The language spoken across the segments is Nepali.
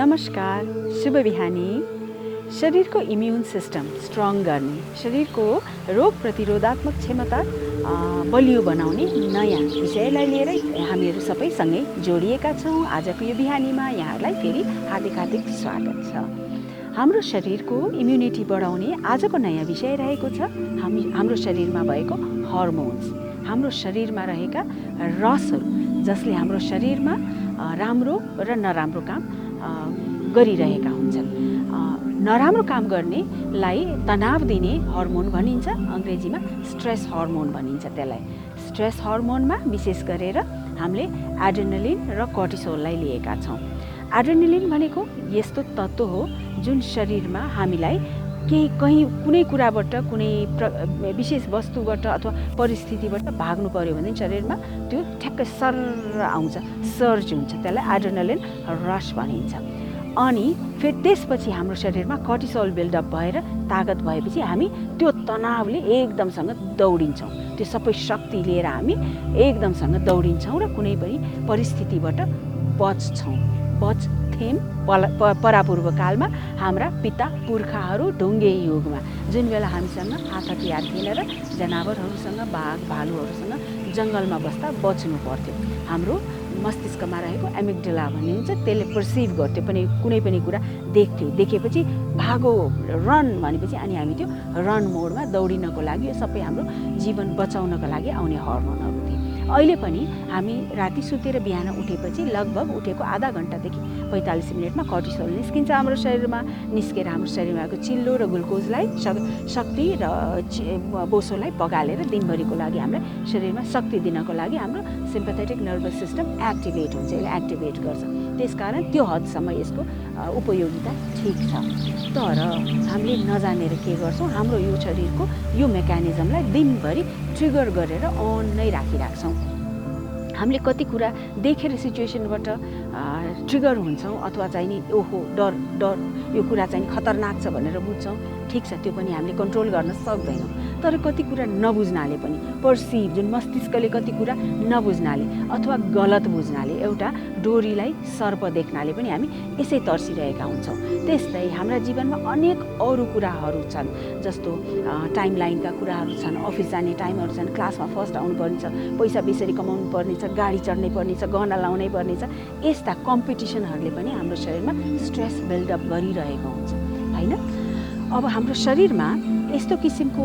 नमस्कार, शुभ बिहानी। शरीरको इम्युन सिस्टम स्ट्रङ गर्ने, शरीरको रोग प्रतिरोधात्मक क्षमता बलियो बनाउने नयाँ विषयलाई लिएरै हामीहरू सबै सँगै जोडिएका छौँ। आजको यो बिहानीमा यहाँहरूलाई फेरि हार्दिक स्वागत छ। हाम्रो शरीरको इम्युनिटी बढाउने आजको नयाँ विषय रहेको छ हाम्रो शरीरमा भएको हर्मोन्स, हाम्रो शरीरमा रहेका रसहरू जसले हाम्रो शरीरमा राम्रो र नराम्रो काम गरिरहेका हुन्छन्। नराम्रो काम गर्नेलाई तनाव दिने हर्मोन भनिन्छ, अङ्ग्रेजीमा स्ट्रेस हर्मोन भनिन्छ त्यसलाई। स्ट्रेस हर्मोनमा विशेष गरेर हामीले एड्रेनलिन र कर्टिसोललाई लिएका छौँ। एड्रेनलिन भनेको यस्तो तत्त्व हो जुन शरीरमा हामीलाई कहीँ कुनै कुराबाट, कुनै विशेष वस्तुबाट अथवा परिस्थितिबाट भाग्नु पर्यो भने शरीरमा त्यो ठ्याक्कै सर आउँछ, सर्ज हुन्छ, त्यसलाई एड्रेनलिन रस भनिन्छ। अनि फेरि त्यसपछि हाम्रो शरीरमा कर्टिसोल बिल्डअप भएर तागत भएपछि हामी त्यो तनावले एकदमसँग दौडिन्छौँ। त्यो सबै शक्ति लिएर हामी एकदमसँग दौडिन्छौँ र कुनै पनि परिस्थितिबाट बच्थ्यौँ। परापूर्व कालमा हाम्रा पिता पुर्खाहरू ढुङ्गे युगमा जुन बेला हामीसँग हात हतियार थिएन र जनावरहरूसँग, बाघ भालुहरूसँग जङ्गलमा बस्दा बच्नु पर्थ्यो। हाम्रो मस्तिष्कमा रहेको एमिग्डाला भन्ने हुन्छ, त्यसले पर्सिभ गर्थ्यो कुनै पनि कुरा देखेपछि भागो, रन भनेपछि अनि हामी त्यो रन मोडमा दौडिनको लागि यो सबै हाम्रो जीवन बचाउनको लागि आउने हर्मोनहरू थिए। अहिले पनि हामी राति सुतेर बिहान उठेपछि लगभग उठेको आधा घन्टादेखि 45 मिनटमा कर्टिसोल निस्किन्छ हाम्रो शरीरमा। निस्केर हाम्रो शरीरमा भएको चिल्लो र ग्लुकोजलाई शक्ति र बोसोलाई पगालेर दिनभरिको लागि हामीलाई शरीरमा शक्ति दिनको लागि हाम्रो सिम्पथेटिक नर्भस सिस्टम एक्टिभेट हुन्छ, यसले एक्टिभेट गर्छ। त्यसकारण त्यो हदसम्म यसको उपयोगिता ठिक छ। तर हामीले नजानेर के गर्छौँ, हाम्रो यो शरीरको यो मेकानिजमलाई दिनभरि ट्रिगर गरेर अन नै राखिराख्छौँ। हामीले कति कुरा देखेर सिचुएसनबाट ट्रिगर हुन्छौँ अथवा चाहिँ नि ओहो डर यो कुरा चाहिँ खतरनाक छ भनेर बुझ्छौँ। ठिक छ, त्यो पनि हामीले कन्ट्रोल गर्न सक्दैनौँ। तर कति कुरा नबुझ्नाले पनि, पर्सिभ जुन मस्तिष्कले कति कुरा नबुझ्नाले अथवा गलत बुझ्नाले, एउटा डोरीलाई सर्प देख्नाले पनि हामी यसै तर्सिरहेका हुन्छौँ। त्यस्तै हाम्रा जीवनमा अनेक अरू कुराहरू छन्, जस्तो टाइम लाइनका कुराहरू छन्, अफिस जाने टाइमहरू छन्, क्लासमा फर्स्ट आउनुपर्ने छ, पैसा बेसरी कमाउनु पर्ने छ, गाडी चढ्नै पर्ने छ, गहना लाउनै पर्ने छ। यस्ता कम्पिटिसनहरूले पनि हाम्रो शरीरमा स्ट्रेस बिल्डअप गरिरहेको हुन्छ, होइन? अब हाम्रो शरीरमा यस्तो किसिमको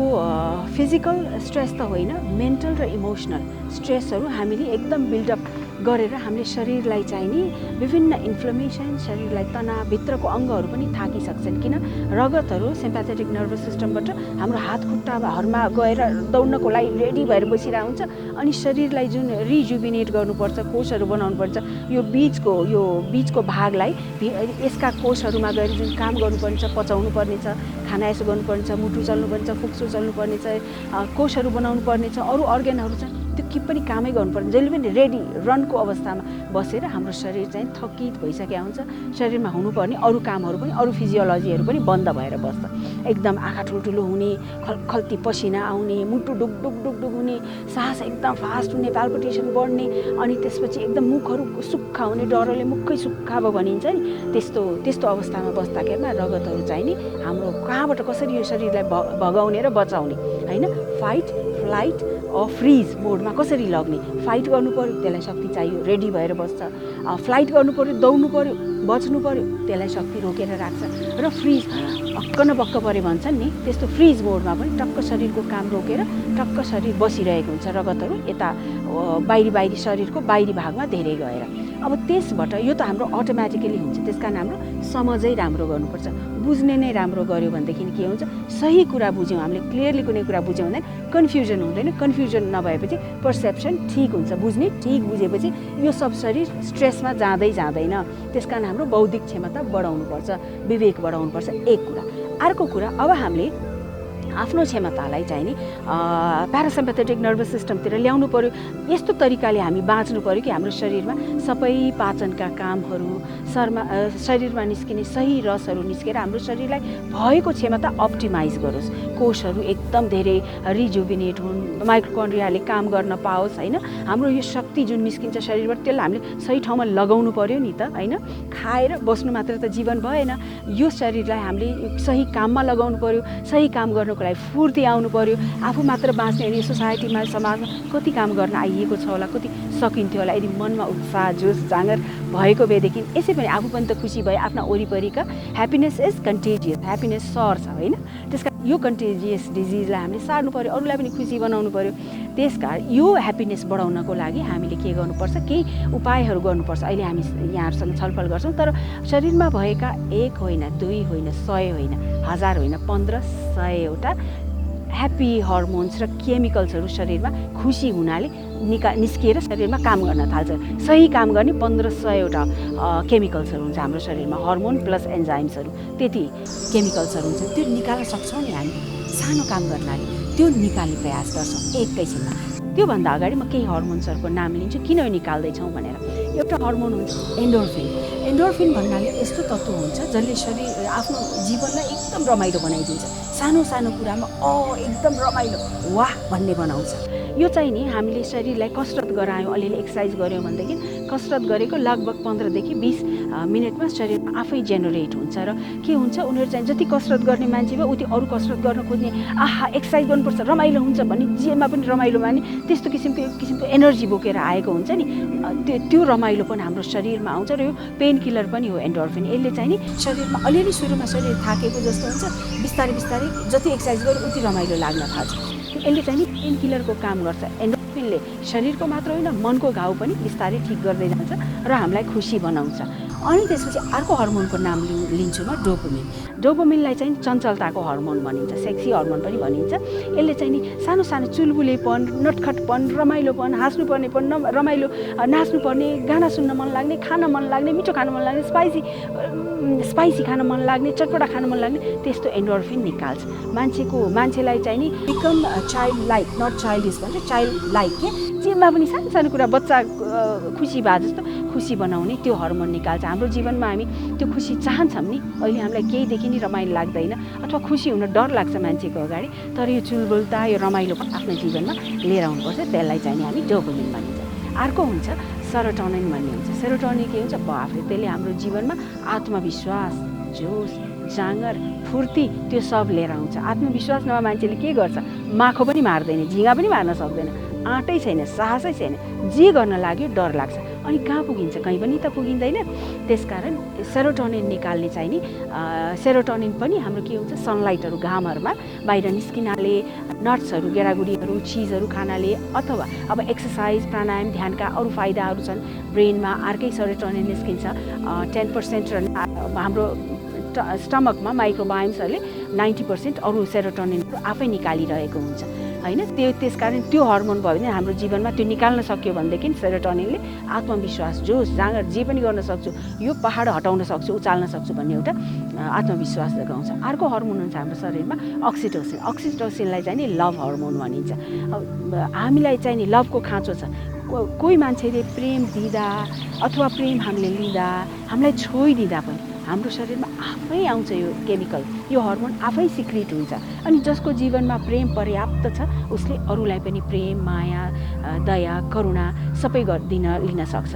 फिजिकल स्ट्रेस त होइन, मेन्टल र इमोसनल स्ट्रेसहरू हामीले एकदम बिल्डअप गरेर हामीले शरीरलाई चाहिँ नि विभिन्न इन्फ्लेमेसन, शरीरलाई तनाव, भित्रको अङ्गहरू पनि थाकिसक्छन्। किन? रगतहरू सिम्पथेटिक नर्भस सिस्टमबाट हाम्रो हात खुट्टाहरूमा गएर दौड्नको लागि रेडी भएर बसिरहेको हुन्छ। अनि शरीरलाई जुन रिजुबिनेट गर्नुपर्छ, कोषहरू बनाउनुपर्छ, यो बीचको भागलाई यसका कोषहरूमा गएर जुन काम गर्नुपर्ने छ, पचाउनु पर्ने छ, खाना यसो गर्नुपर्ने छ, मुटु चल्नुपर्ने छ, फुक्सो चल्नुपर्ने छ, कोषहरू बनाउनु पर्ने छ, अरू अर्गेनहरू छन्, त्यो के पनि कामै गर्नुपर्ने, जहिले पनि रेडी रनको अवस्थामा बसेर हाम्रो शरीर चाहिँ थकित भइसकेको हुन्छ। शरीरमा हुनुपर्ने अरू कामहरू पनि, अरू फिजियोलोजीहरू पनि बन्द भएर बस्छ। एकदम आँखा ठुल्ठुलो हुने, खल्ती पसिना आउने, मुटु डुकडुक हुने, सास एकदम फास्ट हुने, पाल्पिटेसन बढ्ने, अनि त्यसपछि एकदम मुखहरू सुक्खा हुने, डरले मुखै सुक्खा भयो भनिन्छ नि। त्यस्तो अवस्थामा बस्दाखेरिमा रगतहरू चाहिँ नि हाम्रो कहाँबाट कसरी यो शरीरलाई भगाउने र बचाउने, होइन? फाइट, फ्लाइट अर फ्रिज मोडमा कसरी लग्ने? फाइट गर्नु पर्यो, त्यसलाई शक्ति चाहियो, रेडी भएर बस्छ। फ्लाइट गर्नु पर्यो, दौड्नु पर्यो, बच्नु पर्यो, त्यसलाई शक्ति रोकेर राख्छ। र फ्रिज हक्क न बक्क परे भन्छन् नि, त्यस्तो फ्रिज मोडमा पनि टक्क शरीरको काम रोकेर टक्क शरीर बसिरहेको हुन्छ, रगतहरू यता बाहिरी शरीरको बाहिरी भागमा धेरै गएर। अब त्यसबाट यो त हाम्रो अटोमेटिकली हुन्छ, त्यस कारण हाम्रो समझै राम्रो गर्नुपर्छ। बुझ्ने नै राम्रो गऱ्यो भनेदेखि के हुन्छ, सही कुरा बुझ्यौँ हामीले, क्लियरली कुनै कुरा बुझ्यौँ भने कन्फ्युजन हुँदैन। कन्फ्युजन नभएपछि पर्सेप्सन ठिक हुन्छ, बुझ्ने ठिक बुझेपछि यो सब शरीर स्ट्रेसमा जाँदैन। त्यस कारण हाम्रो बौद्धिक क्षमता बढाउनुपर्छ, विवेक बढाउनुपर्छ, एक कुरा। अर्को कुरा, अब हामीले आफ्नो क्षमतालाई चाहिँ नि प्यारासिम्पेथेटिक नर्भस सिस्टमतिर ल्याउनु पर्यो। यस्तो तरिकाले हामी बाँच्नु पर्यो कि हाम्रो शरीरमा सबै पाचनका कामहरू शरीरमा निस्किने सही रसहरू निस्केर हाम्रो शरीरलाई भएको क्षमता अप्टिमाइज गरोस्, कोषहरू एकदम धेरै रिजुभिनेट हुन्, माइक्रोकन्ड्रियाले काम गर्न पाओस् होइन। हाम्रो यो शक्ति जुन निस्किन्छ शरीरबाट त्यसलाई हामीले सही ठाउँमा लगाउनु पर्यो नि त होइन। खाएर बस्नु मात्र त जीवन भएन, यो शरीरलाई हामीले सही काममा लगाउनु पर्यो। सही काम गर्नको लागि फुर्ती आउनु पर्यो। आफू मात्र बाँच्ने अनि सोसाइटीमा समाजमा कति काम गर्न आइएको छ होला, कति सकिन्थ्यो होला यदि मनमा उत्साह जोस जाँगर भएको भएदेखि। यसै पनि आफू पनि त खुसी भए। आफ्ना वरिपरिका ह्याप्पिनेस इज कन्टेजियस, ह्याप्पिनेस सर्छ होइन। त्यसका यो कन्टेजियस डिजिजलाई हामीले सार्नु पर्यो, अरूलाई पनि खुसी बनाउनु पर्यो। त्यसकारण यो ह्याप्पिनेस बढाउनको लागि हामीले के गर्नुपर्छ, केही उपायहरू गर्नुपर्छ। अहिले हामी यहाँहरूसँग छलफल गर्छौँ, तर शरीरमा भएका 1 होइन 2 होइन 100 होइन 1000 होइन 1500 ह्याप्पी हर्मोन्स र केमिकल्सहरू शरीरमा खुसी हुनाले निस्किएर शरीरमा काम गर्न थाल्छ। सही काम गर्ने 1500 केमिकल्सहरू हुन्छ हाम्रो शरीरमा, हर्मोन प्लस एन्जाइम्सहरू, त्यति केमिकल्सहरू हुन्छ। त्यो निकाल्न सक्छौँ नि हामी सानो काम गर्नाले, त्यो निकाल्ने प्रयास गर्छौँ एकैछिनमा। त्योभन्दा अगाडि म केही हर्मोन्सहरूको नाम लिन्छु किन यो निकाल्दैछौँ भनेर। एउटा हर्मोन हुन्छ एन्डोर्फिन। एन्डोर्फिन भन्नाले यस्तो तत्त्व हुन्छ जसले शरीर आफ्नो जीवनलाई एकदम रमाइलो बनाइदिन्छ। सानो सानो कुरामा एकदम रमाइलो वाह भन्ने बनाउँछ। यो चाहिँ नि हामीले शरीरलाई कसरत गरायौँ, अलिअलि एक्सर्साइज गऱ्यौँ भनेदेखि कसरत गरेको लगभग 15 देखि 20 मिनटमा शरीरमा आफै जेनेरेट हुन्छ। र के हुन्छ, उनीहरू चाहिँ जति कसरत गर्ने मान्छे भयो उति अरू कसरत गर्न खोज्ने, आहा एक्सर्साइज गर्नुपर्छ रमाइलो हुन्छ भन्ने, जेमा पनि रमाइलो माने त्यस्तो किसिमको एनर्जी बोकेर आएको हुन्छ नि। त्यो रमाइलो पनि हाम्रो शरीरमा आउँछ। र यो पेन किलर पनि हो एन्डोर्फिन। यसले चाहिँ नि शरीरमा अलिअलि सुरुमा शरीर थाकेको जस्तो हुन्छ, बिस्तारै बिस्तारै जति एक्सर्साइज गर्यो उति रमाइलो लाग्न थाल्छ। यसले चाहिँ नि पेन किलरको काम गर्छ। एन्डोर्फिनले शरीरको मात्र होइन मनको घाउ पनि बिस्तारै ठिक गर्दै जान्छ र हामीलाई खुसी बनाउँछ। अनि त्यसपछि अर्को हर्मोनको नाम लिन्छु म डोपामिन। डोपामिनलाई चाहिँ चञ्चलताको हर्मोन भनिन्छ, सेक्सी हर्मोन पनि भनिन्छ। यसले चाहिँ नि सानो सानो चुलबुलेपन, नटखटपन, रमाइलोपन, हाँस्नुपर्नेपन, रमाइलो नाच्नुपर्ने, गाना सुन्न मन लाग्ने, खान मन लाग्ने, मिठो खान मन लाग्ने, स्पाइसी खान मन लाग्ने, चटपटा खान मन लाग्ने, त्यस्तो एन्डोर्फिन निकाल्छ। मान्छेलाई चाहिँ नि become child like, not childish भन्छ, चाइल्ड लाइक के जेमा पनि सानो सानो कुरा बच्चा खुसी भए जस्तो खुसी बनाउने त्यो हर्मोन निकाल्छ। हाम्रो जीवनमा हामी त्यो खुसी चाहन्छौँ नि, अहिले हामीलाई केहीदेखि नि रमाइलो लाग्दैन अथवा खुसी हुन डर लाग्छ मान्छेको अगाडि, तर यो चुलबुलता यो रमाइलो आफ्नो जीवनमा लिएर आउनुपर्छ। त्यसलाई चाहिँ हामी डोपामिन भनिन्छ। अर्को हुन्छ सेरोटोनिन भन्ने हुन्छ। सेरोटोनिन के हुन्छ, बाफले त्यसले हाम्रो जीवनमा आत्मविश्वास, जोस, जाँगर, फुर्ती त्यो सब लिएर आउँछ। आत्मविश्वास नभए मान्छेले के गर्छ, माखो पनि मार्दैन, झिँगा पनि मार्न सक्दैन, आँटै छैन, साहसै छैन, जे गर्न लाग्यो डर लाग्छ। अनि कहाँ पुगिन्छ, कहीँ पनि त पुगिँदैन। त्यसकारण सेरोटोनिन निकाल्ने चाहिँ नि सेरोटोनिन पनि हाम्रो के हुन्छ, सनलाइटहरू घामहरूमा बाहिर निस्किनाले, नट्सहरू गेडागुडीहरू चिजहरू खानाले, अथवा अब एक्सर्साइज प्राणायाम ध्यानका अरू फाइदाहरू छन्। ब्रेनमा अर्कै सेरोटोनिन निस्किन्छ 10% र हाम्रो स्टमकमा माइक्रोबायोम्सहरूले 90% अरू सेरोटोनिनहरू आफै निकालिरहेको हुन्छ होइन। त्यसकारण त्यो हर्मोन भयो भने हाम्रो जीवनमा त्यो निकाल्न सक्यो भनेदेखि सेरोटोनिनले आत्मविश्वास, जोस, जाँगर जे पनि गर्न सक्छु, यो पहाड हटाउन सक्छु, उचाल्न सक्छु भन्ने एउटा आत्मविश्वास जगाउँछ। अर्को हर्मोन हुन्छ हाम्रो शरीरमा अक्सिटोसिन। अक्सिटोसिनलाई चाहिँ नि लभ हर्मोन भनिन्छ। हामीलाई चाहिँ नि लभको खाँचो छ। कोही मान्छेले प्रेम दिँदा अथवा प्रेम हामीले लिँदा, हामीलाई छोइदिँदा पनि हाम्रो शरीरमा आफै आउँछ यो केमिकल, यो हर्मोन आफै सिक्रिट हुन्छ। अनि जसको जीवनमा प्रेम पर्याप्त छ उसले अरूलाई पनि प्रेम, माया, दया, करुणा सबै लिन सक्छ।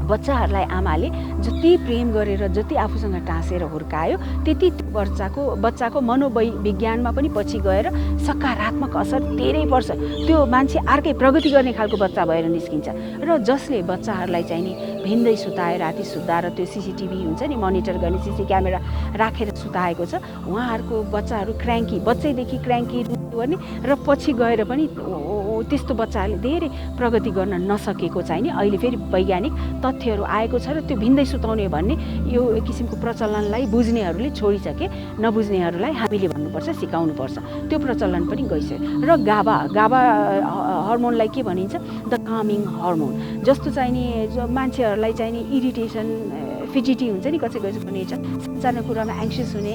बच्चाहरूलाई आमाले जति प्रेम गरेर जति आफूसँग टाँसेर हुर्कायो त्यति बच्चाको मनोविज्ञानमा पनि पछि गएर सकारात्मक असर धेरै पर्छ। त्यो मान्छे अर्कै प्रगति गर्ने खालको बच्चा भएर निस्किन्छ। र जसले बच्चाहरूलाई चाहिँ नि भिन्दै सुताए, राति सुत्दा र त्यो सिसिटिभी हुन्छ नि मोनिटर गर्ने सिसी क्यामेरा राखेर सुताएको छ, उहाँहरूको बच्चाहरू क्र्याङ्की, बच्चैदेखि क्र्याङ्की गर्ने र पछि गएर पनि त्यस्तो बच्चाहरूले धेरै प्रगति गर्न नसकेको चाहिँ नि अहिले फेरि वैज्ञानिक तथ्यहरू आएको छ। र त्यो भिन्दै सुताउने भन्ने यो एक किसिमको प्रचलनलाई बुझ्नेहरूले छोडिसके, नबुझ्नेहरूलाई हामीले भन्नुपर्छ, सिकाउनुपर्छ। त्यो प्रचलन पनि गइसक्यो। र गाबा हर्मोनलाई के भनिन्छ, द कामिङ हर्मोन। जस्तो चाहिँ नि मान्छेहरूलाई चाहिँ नि इरिटेसन फिजिटी हुन्छ नि कसैको नेचर, सानो कुरामा एङ्सियस हुने,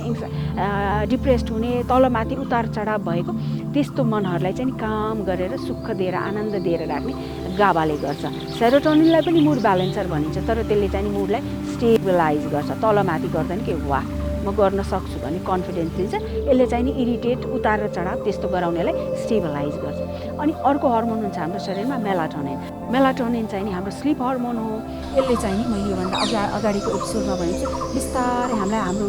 डिप्रेस्ड हुने, तलमाथि उतार चढाव भएको त्यस्तो मनहरूलाई चाहिँ काम गरेर सुख दिएर आनन्द दिएर राख्ने गाबाले गर्छ। सेरोटोनिनलाई पनि मुड ब्यालेन्सर भनिन्छ, तर त्यसले चाहिँ मुडलाई स्टेबलाइज गर्छ, तलमाथि गर्दैन कि वाह म गर्न सक्छु भन्ने कन्फिडेन्स दिन्छ। यसले चाहिँ नि इरिटेट उतार र चढाव त्यस्तो गराउनेलाई स्टेबलाइज गर्छ। अनि अर्को हर्मोन हुन्छ हाम्रो शरीरमा मेलाटोनिन। मेलाटोनिन चाहिँ नि हाम्रो स्लिप हर्मोन हो। यसले चाहिँ नि मैले योभन्दा अगाडिको एपिसोडमा भनेको छु, बिस्तारै हामीलाई हाम्रो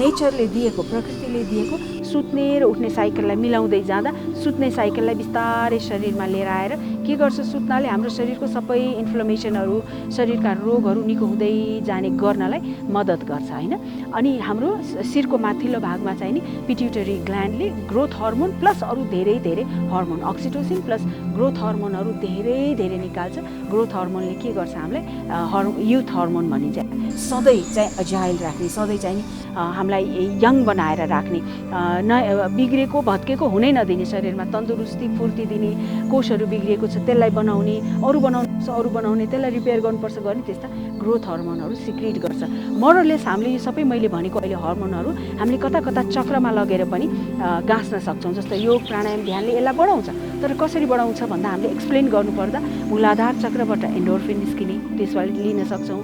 नेचरले दिएको, प्रकृतिले दिएको सुत्ने र उठ्ने साइकललाई मिलाउँदै जाँदा सुत्ने साइकललाई बिस्तारै शरीरमा लिएर आएर के गर्छ, सुत्नाले हाम्रो शरीरको सबै इन्फ्लेमेसनहरू, शरीरका रोगहरू निको हुँदै जाने गर्नलाई मद्दत गर्छ होइन। अनि हाम्रो शिरको माथिल्लो भागमा चाहिँ नि पिट्युटरी ग्ल्यान्डले ग्रोथ हर्मोन प्लस अरू धेरै धेरै हर्मोन, अक्सिटोसिन प्लस ग्रोथ हर्मोनहरू धेरै धेरै निकाल्छ। ग्रोथ हर्मोनले के गर्छ, हामीलाई युथ हर्मोन भनिन्छ, सधैँ चाहिँ अजाइल राख्ने, सधैँ चाहिँ नि हामीलाई यङ बनाएर राख्ने, बिग्रेको भत्केको हुनै नदिने, शरीरमा तन्दुरुस्ती फुर्ती दिने, कोषहरू बिग्रिएको छ त्यसलाई बनाउने, अरू बनाउने त्यसलाई रिपेयर गर्नुपर्छ गर्ने त्यस्ता ग्रोथ हर्मोनहरू सिक्रेट गर्छ। मोरलेस हामीले यो सबै मैले भनेको अहिले हर्मोनहरू हामीले कता कता चक्रमा लगेर पनि गाँच्न सक्छौँ। जस्तो योग प्राणायाम ध्यानले यसलाई बढाउँछ, तर कसरी बढाउँछ भन्दा हामीले एक्सप्लेन गर्नुपर्दा मूलाधार चक्रबाट एन्डोर्फिन निस्किने त्यसबाट लिन सक्छौँ,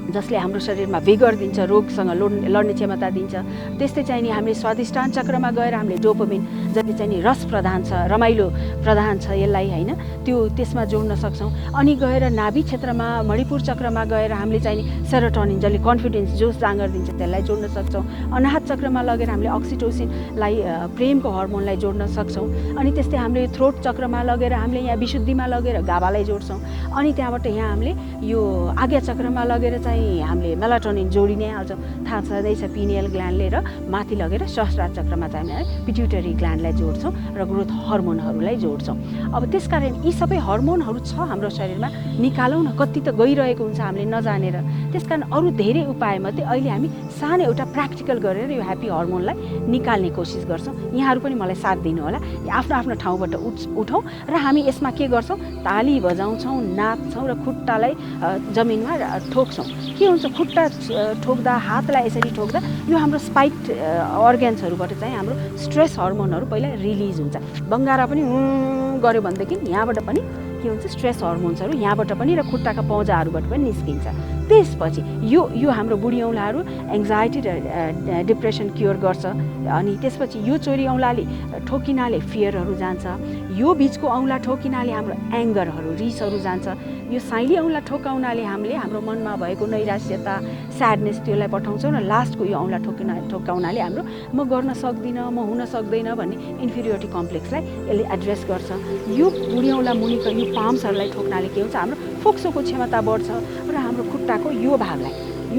जसले हाम्रो शरीरमा भिगर दिन्छ, रोगसँग लड्ने क्षमता दिन्छ। त्यस्तै चाहिँ नि हामीले स्वादिष्ठान चक्रमा गएर हामीले डोपामिन, जसले चाहिँ नि रस प्रधान छ, रमाइलो प्रधान छ यसलाई होइन, त्यो त्यसमा जोड्न सक्छौँ। अनि गएर नाभि क्षेत्रमा मणिपुर चक्रमा गएर हामीले चाहिँ नि सेरोटोनिन, जसले कन्फिडेन्स जोस जाँगर दिन्छ त्यसलाई जोड्न सक्छौँ। अनाहत चक्रमा लगेर हामीले अक्सिटोसिनलाई, प्रेमको हर्मोनलाई जोड्न सक्छौँ। अनि त्यस्तै हामीले थ्रोट चक्रमा लगेर हामीले यहाँ विशुद्धिमा लगेर गाभालाई जोड्छौँ। अनि त्यहाँबाट यहाँ हामीले यो आज्ञा चक्रमा लगेर चाहिँ हामीले मेलाटोनिन जोडी नै हाल्छौँ। थाहा छँदैछ पिनियल ग्ल्यान्डले, र माथि लगेर सहस्रार चक्रमा चाहिँ हामीले पिट्युटरी ग्ल्यान्डलाई जोड्छौँ र ग्रोथ हर्मोनहरूलाई जोड्छौँ। अब त्यसकारण यी सबै हर्मोनहरू छ हाम्रो शरीरमा, निकालौँ न, कति त गइरहेको हुन्छ हामीले नजानेर। त्यसकारण अरू धेरै उपायमध्ये अहिले हामी सानो एउटा प्र्याक्टिकल गरेर यो ह्याप्पी हर्मोनलाई निकाल्ने कोसिस गर्छौँ। यहाँहरू पनि मलाई साथ दिनु होला। आफ्नो आफ्नो ठाउँबाट उठौँ र हामी यसमा के गर्छौँ, ताली बजाउँछौँ, नाच्छौँ र खुट्टालाई जमिनमा ठोक्छौँ। के हुन्छ, खुट्टा ठोक्दा, हातलाई यसरी ठोक्दा यो हाम्रो स्पाइक्ड अर्ग्यान्सहरूबाट चाहिँ हाम्रो स्ट्रेस हर्मोनहरू पहिला रिलिज हुन्छ। बङ्गारा पनि गऱ्यो भनेदेखि यहाँबाट पनि के हुन्छ, स्ट्रेस हर्मोन्सहरू यहाँबाट पनि र खुट्टाका पौजाहरूबाट पनि निस्किन्छ। त्यसपछि यो हाम्रो बुढी औँलाहरू एङ्जाइटी र डिप्रेसन क्योर गर्छ। अनि त्यसपछि यो चोरी औँलाले ठोकिनाले फियरहरू जान्छ। यो बिचको औँला ठोकिनाले हाम्रो एङ्गरहरू, रिसहरू जान्छ। यो साइली औँला ठोकाउनाले हामीले हाम्रो मनमा भएको नैराश्यता, स्याडनेस त्यसलाई पठाउँछौँ र लास्टको यो औँला ठोकाउनाले हाम्रो म गर्न सक्दिनँ, म हुन सक्दैन भन्ने इन्फिरियोरिटी कम्प्लेक्सलाई यसले एड्रेस गर्छ। यो बुढी औँला मुनिको यो पाम्सहरूलाई ठोक्नाले के हुन्छ, हाम्रो फोक्सोको क्षमता बढ्छ र हाम्रो खुट्टाको यो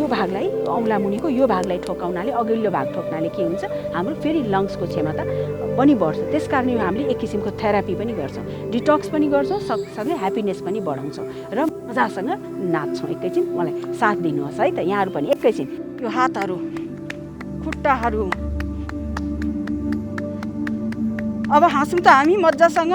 भागलाई औँला मुनिको यो भागलाई ठोकाउनाले, अघिल्लो भाग ठोक्नाले के हुन्छ, हाम्रो फेरि लङ्सको क्षमता पनि बढ्छ। त्यसकारण यो हामीले एक किसिमको थेरापी पनि गर्छौँ, डिटक्स पनि गर्छौँ, सँगसँगै ह्याप्पिनेस पनि बढाउँछौँ र मजासँग नाच्छौँ। एकैछिन मलाई साथ दिनुहोस् है त, यहाँहरू पनि एकैछिन यो हातहरू, खुट्टाहरू, अब हाँसौँ त हामी मजासँग।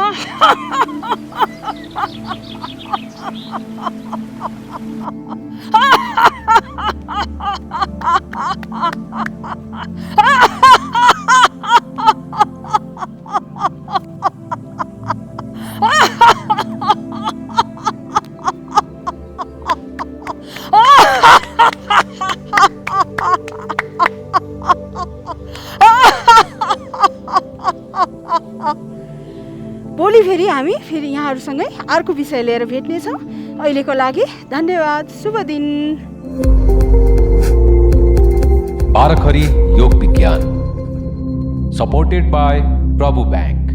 भोलि फेरि यहाँहरूसँगै अर्को विषय लिएर भेट्नेछौँ। अहिलेको लागि धन्यवाद, शुभ दिन। बाराखरी योग विज्ञान, सपोर्टेड बाय प्रभु बैंक।